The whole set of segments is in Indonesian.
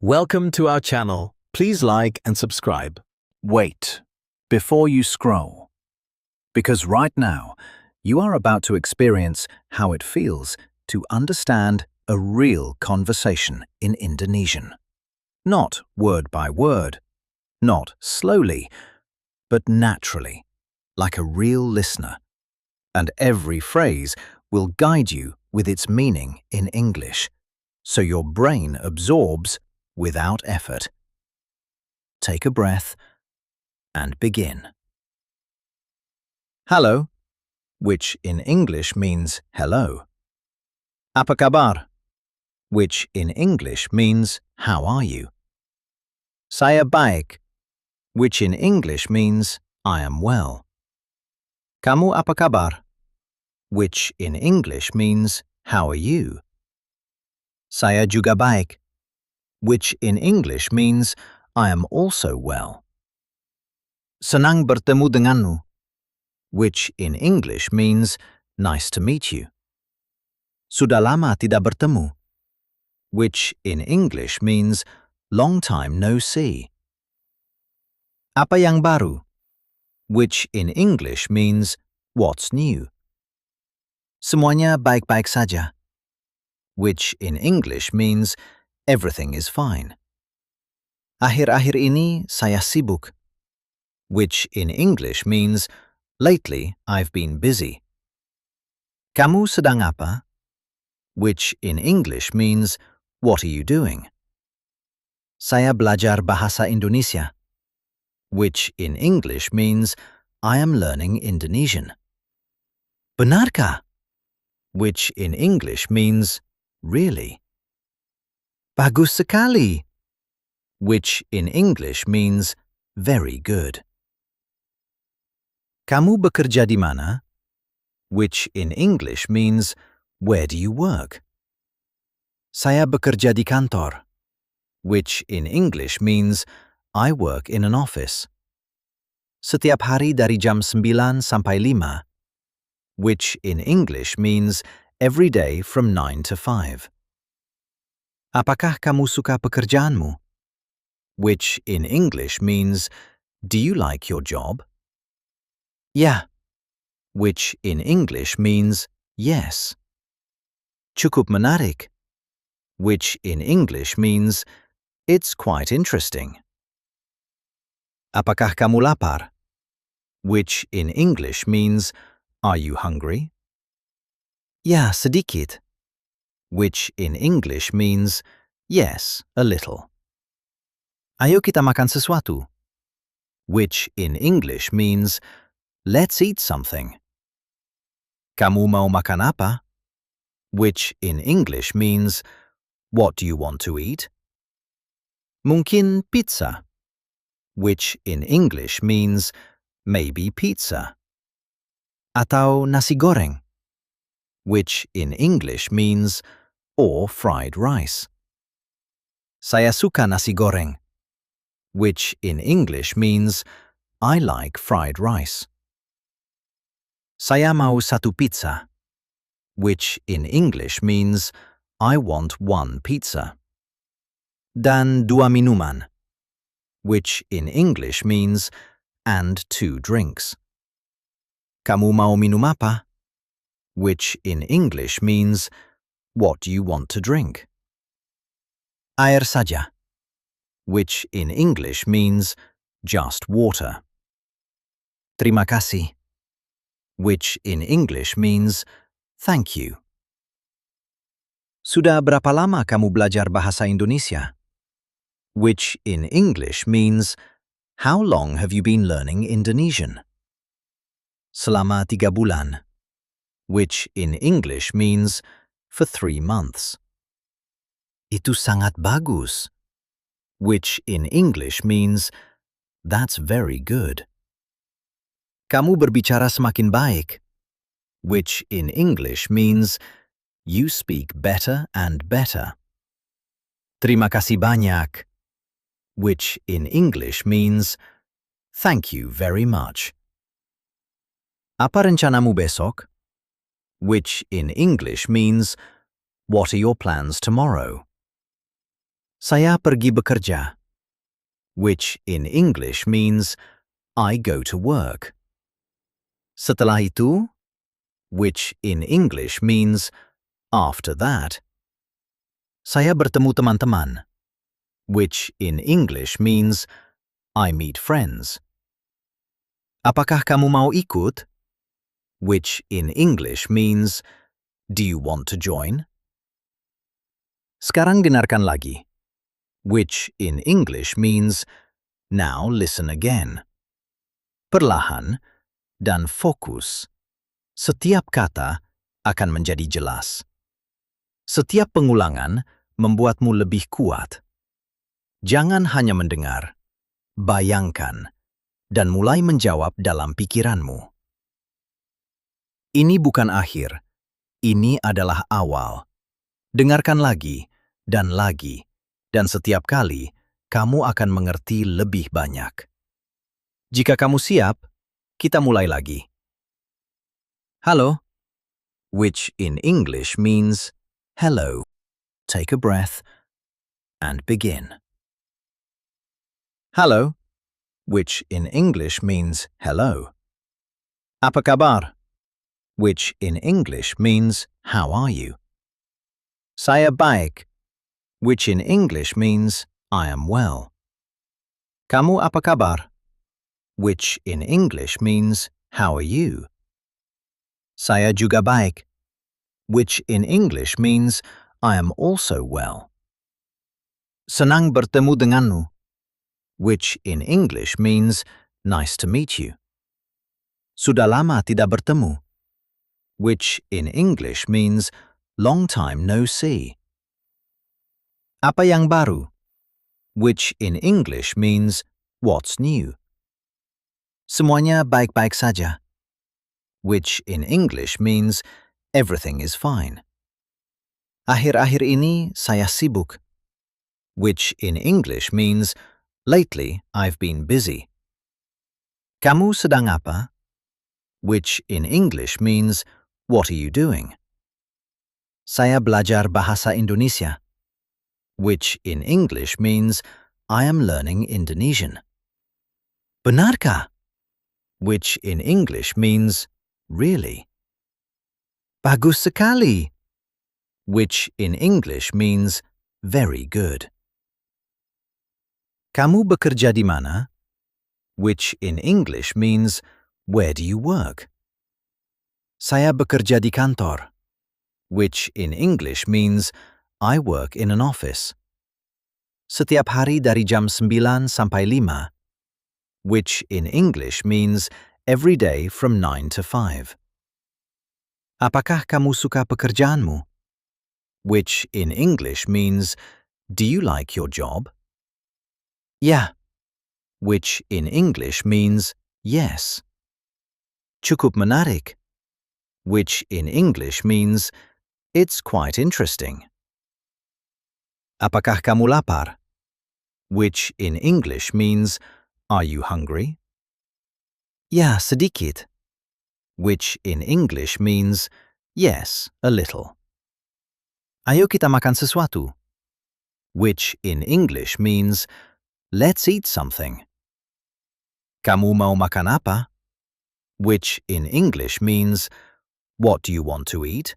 Welcome to our channel. Please like and subscribe. Wait before you scroll, because right now you are about to experience how it feels to understand a real conversation in Indonesian. Not word by word, not slowly, but naturally, like a real listener. And every phrase will guide you with its meaning in English, so your brain absorbs without effort. Take a breath and begin. Halo, which in English means hello. Apa kabar, which in English means how are you. Saya baik, which in English means I am well. Kamu apa kabar, which in English means how are you. Saya juga baik, which in English means I am also well. Senang bertemu denganmu, which in English means nice to meet you. Sudah lama tidak bertemu, which in English means long time no see. Apa yang baru, which in English means what's new. Semuanya baik-baik saja, which in English means everything is fine. Akhir-akhir ini saya sibuk, which in English means lately I've been busy. Kamu sedang apa, which in English means what are you doing. Saya belajar Bahasa Indonesia, which in English means I am learning Indonesian. Benarkah, which in English means really. Bagus sekali, which in English means very good. Kamu bekerja di mana, which in English means where do you work. Saya bekerja di kantor, which in English means I work in an office. Setiap hari dari jam 9 sampai 5, which in English means every day from 9 to 5. Apakah kamu suka pekerjaanmu, which in English means do you like your job. Ya, which in English means yes. Cukup menarik, which in English means it's quite interesting. Apakah kamu lapar, which in English means are you hungry. Ya, sedikit, which in English means yes, a little. Ayo kita makan sesuatu, which in English means let's eat something. Kamu mau makan apa, which in English means what do you want to eat. Mungkin pizza, which in English means maybe pizza. Atau nasi goreng, which in English means or fried rice. Saya suka nasi goreng, which in English means I like fried rice. Saya mau satu pizza, which in English means I want one pizza. Dan dua minuman, which in English means and two drinks. Kamu mau minum apa, which in English means what do you want to drink. Air saja, which in English means just water. Terima kasih, which in English means thank you. Sudah berapa lama kamu belajar Bahasa Indonesia, which in English means how long have you been learning Indonesian. Selama 3 bulan, which in English means for 3 months. Itu sangat bagus, which in English means that's very good. Kamu berbicara semakin baik, which in English means you speak better and better. Terima kasih banyak, which in English means thank you very much. Apa rencanamu besok, which in English means what are your plans tomorrow. Saya pergi bekerja, which in English means I go to work. Setelah itu, which in English means after that. Saya bertemu teman-teman, which in English means I meet friends. Apakah kamu mau ikut? Which in English means do you want to join? Sekarang dengarkan lagi, which in English means now listen again. Perlahan dan fokus. Setiap kata akan menjadi jelas. Setiap pengulangan membuatmu lebih kuat. Jangan hanya mendengar, bayangkan, dan mulai menjawab dalam pikiranmu. Ini bukan akhir, ini adalah awal. Dengarkan lagi, dan setiap kali kamu akan mengerti lebih banyak. Jika kamu siap, kita mulai lagi. Halo, which in English means hello. Take a breath and begin. Halo, which in English means hello. Apa kabar? Which in English means how are you? Saya baik, which in English means I am well. Kamu apa kabar? Which in English means how are you? Saya juga baik, which in English means I am also well. Senang bertemu denganmu, which in English means nice to meet you. Sudah lama tidak bertemu, which in English means long time no see. Apa yang baru, which in English means what's new. Semuanya baik-baik saja, which in English means everything is fine. Akhir-akhir ini saya sibuk, which in English means lately I've been busy. Kamu sedang apa? Which in English means what are you doing? Saya belajar Bahasa Indonesia, which in English means I am learning Indonesian. Benarkah? Which in English means really. Bagus sekali, which in English means very good. Kamu bekerja di mana? Which in English means where do you work? Saya bekerja di kantor, which in English means I work in an office. Setiap hari dari jam 9 sampai 5, which in English means every day from 9 to 5. Apakah kamu suka pekerjaanmu? Which in English means do you like your job? Ya, which in English means yes. Cukup menarik, which in English means it's quite interesting. Apakah kamu lapar? Which in English means are you hungry? Ya, sedikit, which in English means yes, a little. Ayo kita makan sesuatu, which in English means let's eat something. Kamu mau makan apa? Which in English means what do you want to eat?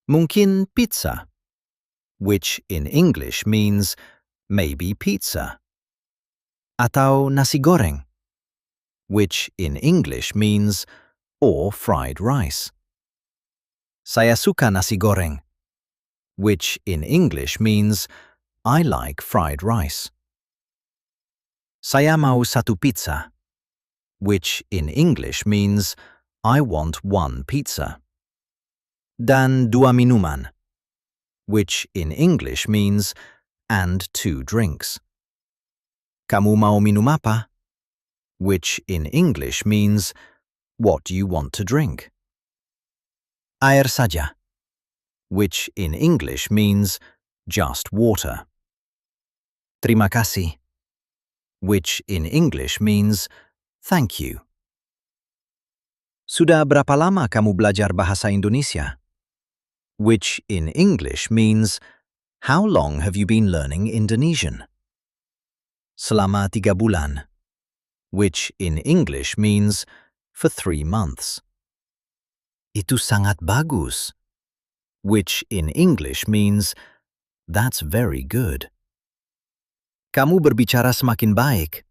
Mungkin pizza, which in English means maybe pizza. Atau nasi goreng, which in English means or fried rice. Saya suka nasi goreng, which in English means I like fried rice. Saya mau satu pizza, which in English means I want one pizza. Dan dua minuman, which in English means and 2 drinks. Kamu mau minum apa? Which in English means what do you want to drink? Air saja, which in English means just water. Terima kasih, which in English means thank you. Sudah berapa lama kamu belajar bahasa Indonesia? Which in English means How long have you been learning Indonesian? Selama 3 bulan, which in English means for 3 months. Itu sangat bagus, which in English means that's very good. Kamu berbicara semakin baik,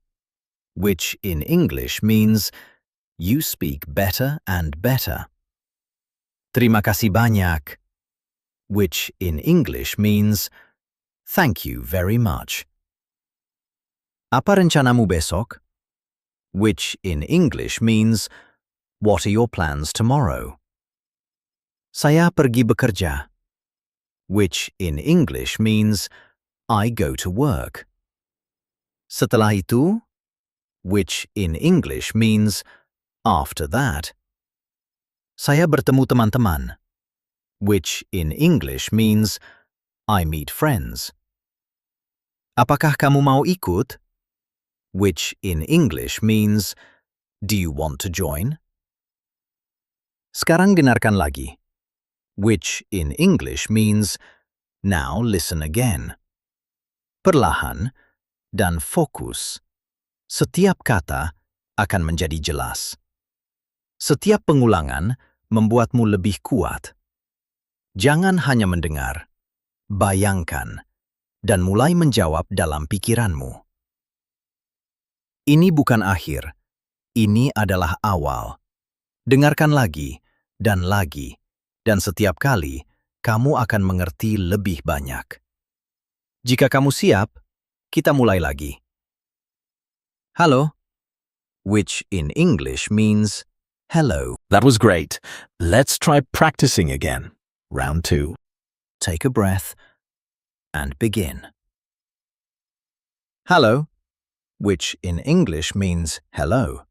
which in English means you speak better and better. Terima kasih banyak, which in English means thank you very much. Apa rencanamu besok? Which in English means what are your plans tomorrow? Saya pergi bekerja, which in English means I go to work. Setelah itu, which in English means after that. Saya bertemu teman-teman, which in English means I meet friends. Apakah kamu mau ikut? Which in English means do you want to join? Sekarang dengarkan lagi, which in English means now listen again. Perlahan dan fokus. Setiap kata akan menjadi jelas. Setiap pengulangan membuatmu lebih kuat. Jangan hanya mendengar, bayangkan, dan mulai menjawab dalam pikiranmu. Ini bukan akhir, ini adalah awal. Dengarkan lagi, dan setiap kali kamu akan mengerti lebih banyak. Jika kamu siap, kita mulai lagi. Halo, which in English means hello. That was great. Let's try practicing again. Round 2. Take a breath and begin. Halo, which in English means hello.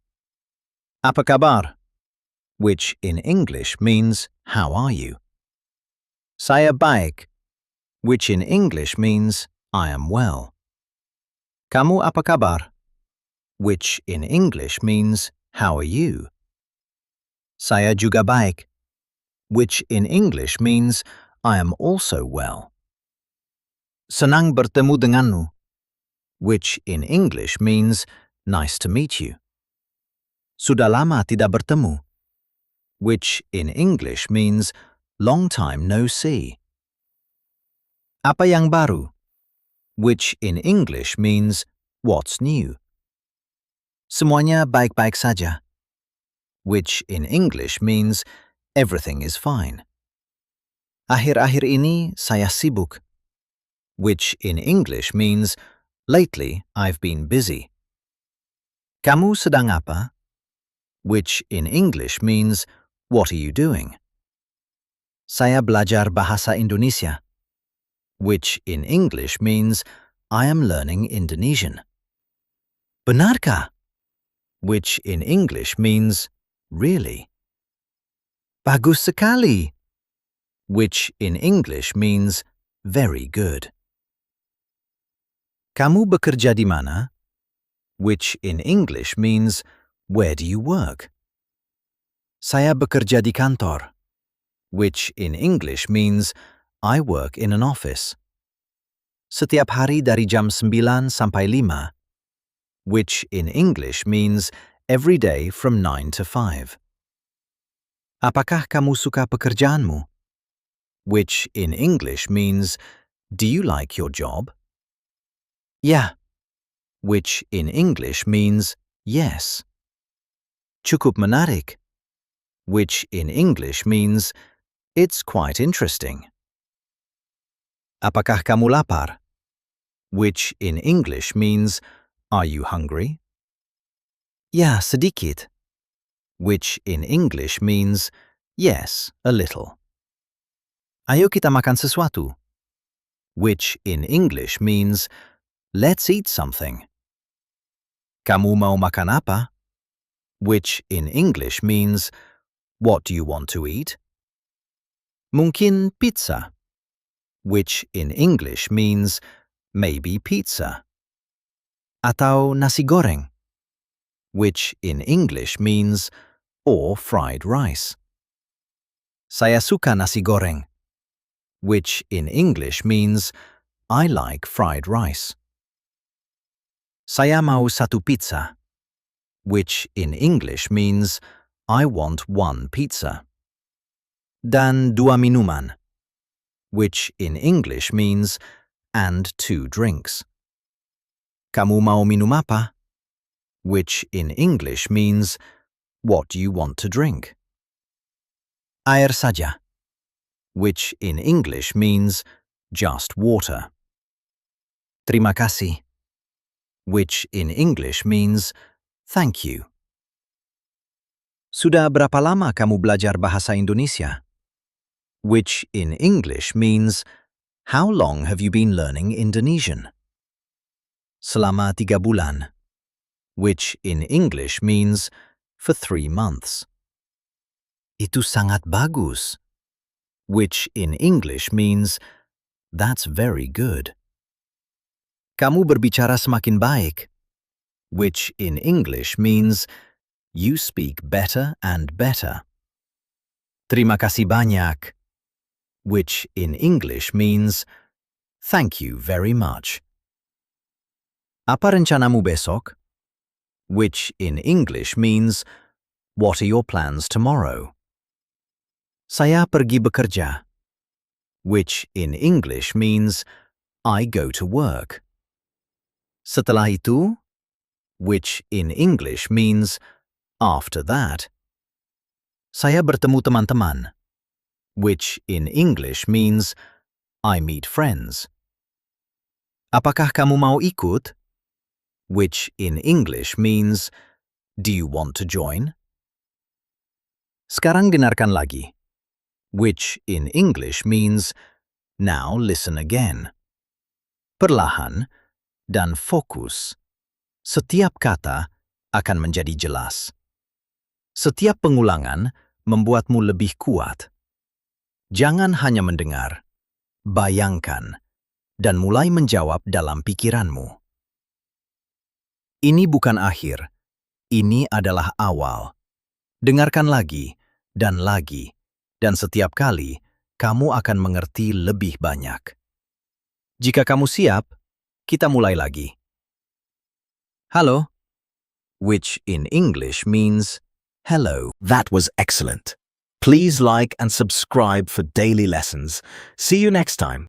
Apa kabar, which in English means how are you? Saya baik, which in English means I am well. Kamu apa kabar, which in English means how are you? Saya juga baik, which in English means I am also well. Senang bertemu denganmu, which in English means nice to meet you. Sudah lama tidak bertemu, which in English means long time no see. Apa yang baru, which in English means what's new. Semuanya baik-baik saja, which in English means everything is fine. Akhir-akhir ini saya sibuk, which in English means lately I've been busy. Kamu sedang apa? Which in English means what are you doing? Saya belajar Bahasa Indonesia, which in English means I am learning Indonesian. Benarkah? Which in English means really. Bagus sekali, which in English means very good. Kamu bekerja di mana? Which in English means where do you work? Saya bekerja di kantor, which in English means I work in an office. Setiap hari dari jam 9 sampai 5, which in English means every day from 9 to 5. Apakah kamu suka pekerjaanmu? Which in English means do you like your job? Ya, which in English means yes. Cukup menarik, which in English means it's quite interesting. Apakah kamu lapar? Which in English means are you hungry? Ya, sedikit, which in English means yes, a little. Ayo kita makan sesuatu, which in English means let's eat something. Kamu mau makan apa? Which in English means what do you want to eat? Mungkin pizza, which in English means maybe pizza. Atau nasi goreng, which in English means or fried rice. Saya suka nasi goreng, which in English means I like fried rice. Saya mau satu pizza, which in English means I want one pizza. Dan dua minuman, which in English means and two drinks. Kamu mau minum apa? Which in English means what do you want to drink? Air saja, which in English means just water. Terima kasih, which in English means thank you. Sudah berapa lama kamu belajar bahasa Indonesia? Which in English means how long have you been learning Indonesian? Selama 3 bulan, which in English means for 3 months. Itu sangat bagus, which in English means that's very good. Kamu berbicara semakin baik, which in English means you speak better and better. Terima kasih banyak, which in English means thank you very much. Apa rencanamu besok? Which in English means what are your plans tomorrow? Saya pergi bekerja, which in English means I go to work. Setelah itu, which in English means after that. Saya bertemu teman-teman, which in English means I meet friends. Apakah kamu mau ikut? Which in English means do you want to join? Sekarang dengarkan lagi, which in English means now listen again. Perlahan dan fokus. Setiap kata akan menjadi jelas. Setiap pengulangan membuatmu lebih kuat. Jangan hanya mendengar, bayangkan, dan mulai menjawab dalam pikiranmu. Ini bukan akhir, ini adalah awal. Dengarkan lagi, dan setiap kali kamu akan mengerti lebih banyak. Jika kamu siap, kita mulai lagi. Halo, which in English means hello. That was excellent. Please like and subscribe for daily lessons. See you next time.